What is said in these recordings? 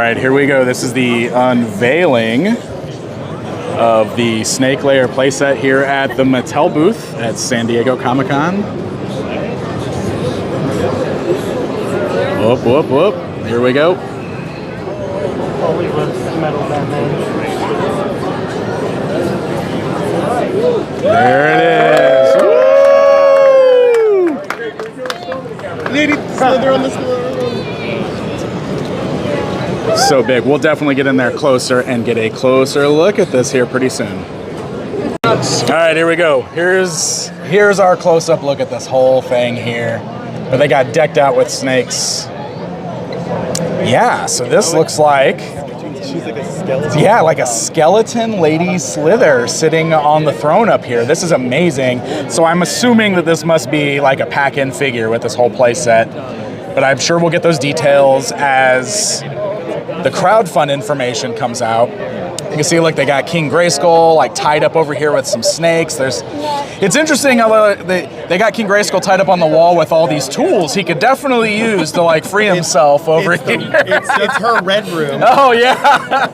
right, here we go. This is the unveiling of the Snake Lair playset here at the Mattel booth at San Diego Comic-Con. Whoop, whoop, whoop. Here we go. There it is. Woo! Lady Slither on the floor. So big. We'll definitely get in there closer and get a closer look at this here pretty soon. All right, here we go. Here's our close-up look at this whole thing here, where they got decked out with snakes. Yeah, so this looks like, She's like a skeleton. yeah, like a skeleton Lady Slither sitting on the throne up here. This is amazing. So I'm assuming that this must be like a pack-in figure with this whole play set, but I'm sure we'll get those details as the crowdfund information comes out. You can see, look, they got King Grayskull like tied up over here with some snakes. It's interesting how they got King Grayskull tied up on the wall with all these tools he could definitely use to like free himself over here. It's her red room. Oh yeah,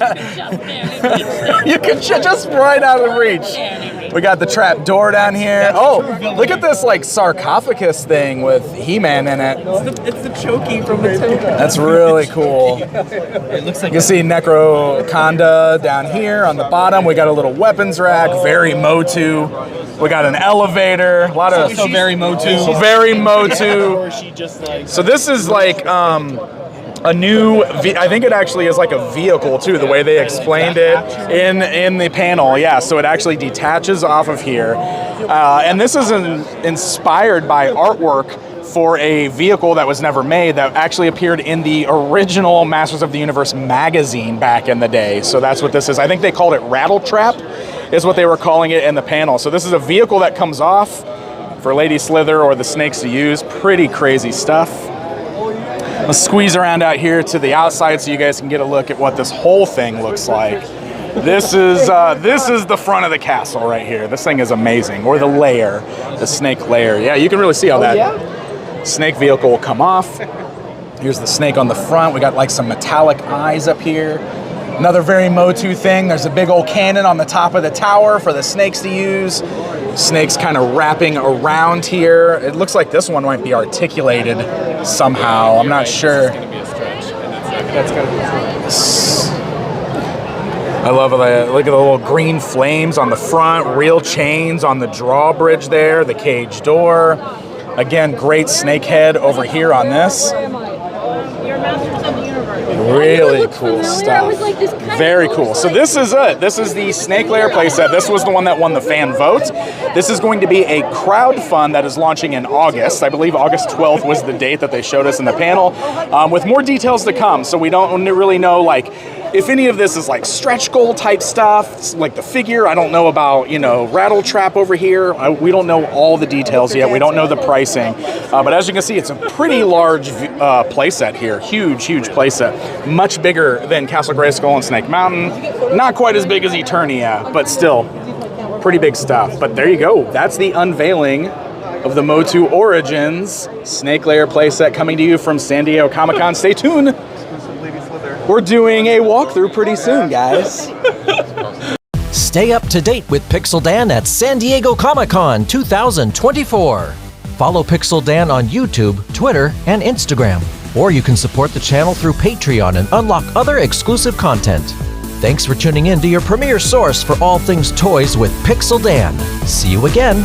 you can just right out of reach. We got the trap door down here. Oh, look at this like sarcophagus thing with He-Man in it. It's the Chokey from the Token. That's really cool. It looks like You can see Necroconda down here on the bottom. We got a little weapons rack, very MOTU. We got an elevator, a lot of very MOTU. very MOTU. Or she just like So this is like a new, I think it actually is like a vehicle too, the way they explained it in the panel. Yeah, so it actually detaches off of here. And this is inspired by artwork for a vehicle that was never made that actually appeared in the original Masters of the Universe magazine back in the day. So that's what this is. I think they called it Rattle Trap is what they were calling it in the panel. So this is a vehicle that comes off for Lady Slither or the snakes to use. Pretty crazy stuff. Let's squeeze around out here to the outside so you guys can get a look at what this whole thing looks like. This is the front of the castle right here. This thing is amazing. Or the lair, the snake lair. Yeah, you can really see how that snake vehicle will come off. Here's the snake on the front. We got like some metallic eyes up here. Another very MOTU thing. There's a big old cannon on the top of the tower for the snakes to use. Snakes kind of wrapping around here. It looks like this one might be articulated somehow. I'm not sure. I love it. Look at the little green flames on the front, real chains on the drawbridge there, the cage door. Again, great snake head over here on this. Really cool stuff. Very cool. So this is it. This is the Snake Lair playset. This was the one that won the fan vote. This is going to be a crowdfund that is launching in August. I believe August 12th was the date that they showed us in the panel, with more details to come. So we don't really know like if any of this is like stretch goal type stuff, like the figure. I don't know about, Rattle Trap over here. We don't know all the details yet. We don't know the pricing. But as you can see, it's a pretty large playset here. Huge, huge playset. Much bigger than Castle Grayskull and Snake Mountain. Not quite as big as Eternia, but still pretty big stuff. But there you go. That's the unveiling of the MOTU Origins Snake Lair playset coming to you from San Diego Comic-Con. Stay tuned. We're doing a walkthrough pretty soon, guys. Stay up to date with Pixel Dan at San Diego Comic-Con 2024. Follow Pixel Dan on YouTube, Twitter, and Instagram. Or you can support the channel through Patreon and unlock other exclusive content. Thanks for tuning in to your premier source for all things toys with Pixel Dan. See you again.